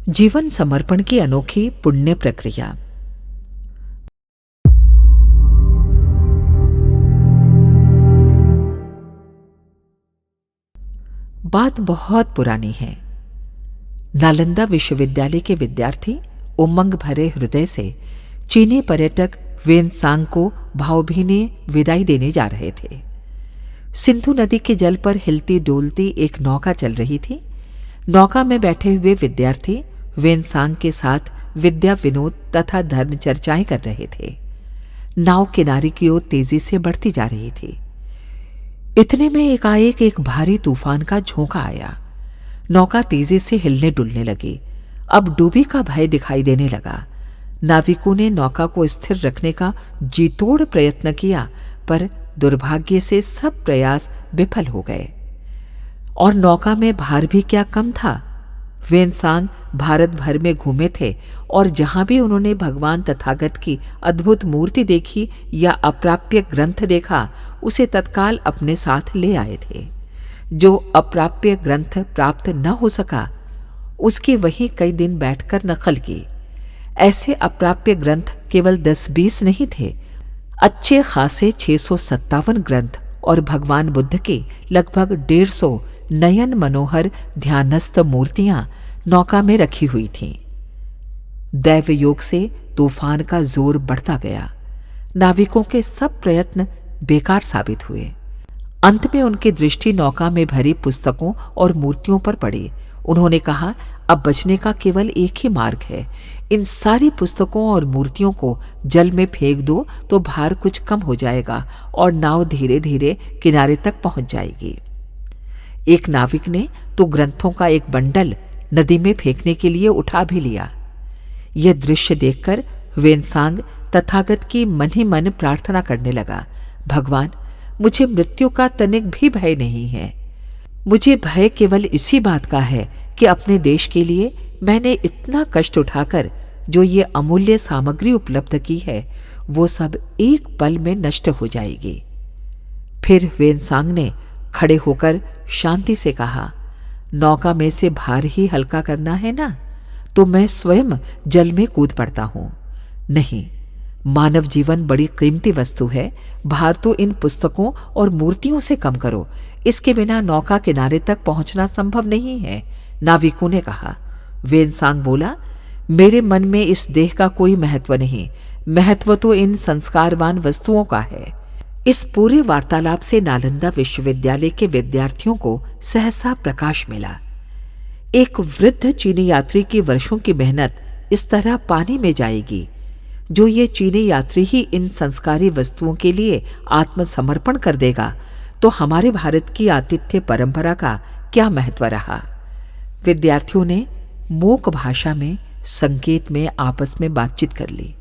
जीवन समर्पण की अनोखी पुण्य प्रक्रिया। बात बहुत पुरानी है। नालंदा विश्वविद्यालय के विद्यार्थी उमंग भरे हृदय से चीनी पर्यटक वेनसांग को भावभीनी विदाई देने जा रहे थे। सिंधु नदी के जल पर हिलती डोलती एक नौका चल रही थी। नौका में बैठे हुए विद्यार्थी वेनसांग के साथ विद्या विनोद तथा धर्म चर्चाएं कर रहे थे। नाव किनारे की ओर तेजी से बढ़ती जा रही थी। इतने में एकाएक एक भारी तूफान का झोंका आया। नौका तेजी से हिलने डुलने लगी। अब डूबी का भय दिखाई देने लगा। नाविकों ने नौका को स्थिर रखने का जीतोड़ प्रयत्न किया, पर दुर्भाग्य से सब प्रयास विफल हो गए। और नौका में भार भी क्या कम था। वेनसांग भारत भर में घूमे थे और जहां भी उन्होंने भगवान तथागत की अद्भुत मूर्ति देखी या अप्राप्य ग्रंथ देखा, उसे तत्काल अपने साथ ले आए थे। जो अप्राप्य ग्रंथ प्राप्त न हो सका, उसकी वहीं कई दिन बैठकर नकल की। ऐसे अप्राप्य ग्रंथ केवल 10-20 नहीं थे, अच्छे खासे 657 ग्रंथ और भगवान बुद्ध के लगभग 150 नयन मनोहर ध्यानस्थ मूर्तियां नौका में रखी हुई थीं। दैव योग से तूफान का जोर बढ़ता गया। नाविकों के सब प्रयत्न बेकार साबित हुए। अंत में उनकी दृष्टि नौका में भरी पुस्तकों और मूर्तियों पर पड़ी। उन्होंने कहा, अब बचने का केवल एक ही मार्ग है। इन सारी पुस्तकों और मूर्तियों को जल में फेंक दो तो भार कुछ कम हो जाएगा और नाव धीरे धीरे किनारे तक पहुंच जाएगी। एक नाविक ने तो ग्रंथों का एक बंडल नदी में फेंकने के लिए उठा भी लिया। यह दृश्य देखकर वेनसांग तथागत की मन ही मन प्रार्थना करने लगा, भगवान, मुझे मृत्यु का तनिक भी भय नहीं है। मुझे भय केवल इसी बात का है कि अपने देश के लिए मैंने इतना कष्ट उठाकर जो ये अमूल्य सामग्री उपलब्ध की है, वो सब एक पल में नष्ट हो जाएगी। फिर वेनसांग ने खड़े होकर शांति से कहा, नौका में से भार ही हल्का करना है ना, तो मैं स्वयं जल में कूद पड़ता हूं। नहीं, मानव जीवन बड़ी कीमती वस्तु है। भार तो इन पुस्तकों और मूर्तियों से कम करो। इसके बिना नौका किनारे तक पहुंचना संभव नहीं है, नाविकों ने कहा। वेनसांग बोला, मेरे मन में इस देह का कोई महत्व नहीं, महत्व तो इन संस्कारवान वस्तुओं का है। इस पूरे वार्तालाप से नालंदा विश्वविद्यालय के विद्यार्थियों को सहसा प्रकाश मिला। एक वृद्ध चीनी यात्री की वर्षों की मेहनत इस तरह पानी में जाएगी। जो ये चीनी यात्री ही इन संस्कारी वस्तुओं के लिए आत्मसमर्पण कर देगा, तो हमारे भारत की आतिथ्य परंपरा का क्या महत्व रहा। विद्यार्थियों ने मूक भाषा में संकेत में आपस में बातचीत कर ली।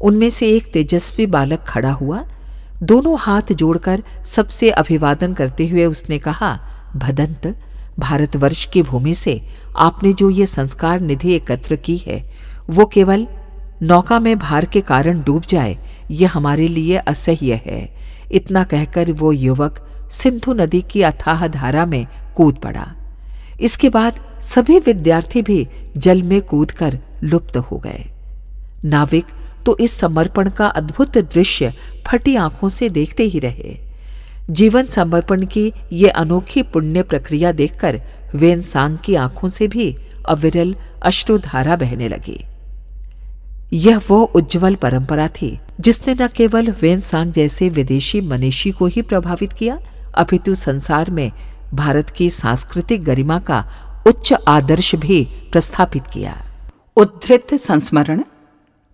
उनमें से एक तेजस्वी बालक खड़ा हुआ। दोनों हाथ जोड़कर सबसे अभिवादन करते हुए उसने कहा, भदंत, भारतवर्ष की भूमि से आपने जो ये संस्कार निधि एकत्र की है, वो केवल नौका में भार के कारण डूब जाए, यह हमारे लिए असह्य है। इतना कहकर वो युवक सिंधु नदी की अथाह धारा में कूद पड़ा। इसके बाद सभी विद्यार्थी भी जल में कूदकर लुप्त हो गए। नाविक तो इस समर्पण का अद्भुत दृश्य फटी आंखों से देखते ही रहे। जीवन समर्पण की ये अनोखी पुण्य प्रक्रिया देखकर वेनसांग की आंखों से भी अविरल अश्रुधारा बहने लगी। यह वो उज्जवल परंपरा थी जिसने न केवल वेनसांग जैसे विदेशी मनीषी को ही प्रभावित किया, अपितु संसार में भारत की सांस्कृतिक गरिमा का उच्च आदर्श भी प्रस्थापित किया। उद्धृत संस्मरण,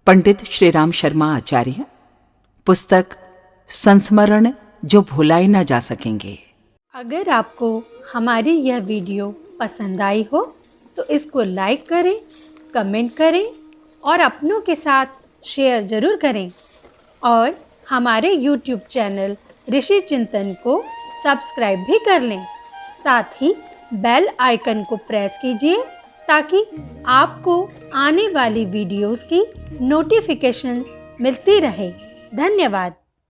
पंडित श्रीराम शर्मा आचार्य। पुस्तक संस्मरण जो भुलाए न जा सकेंगे। अगर आपको हमारी यह वीडियो पसंद आई हो तो इसको लाइक करें, कमेंट करें और अपनों के साथ शेयर ज़रूर करें। और हमारे YouTube चैनल ऋषि चिंतन को सब्सक्राइब भी कर लें। साथ ही बेल आइकन को प्रेस कीजिए ताकि आपको आने वाली वीडियोस की नोटिफिकेशंस मिलती रहे। धन्यवाद।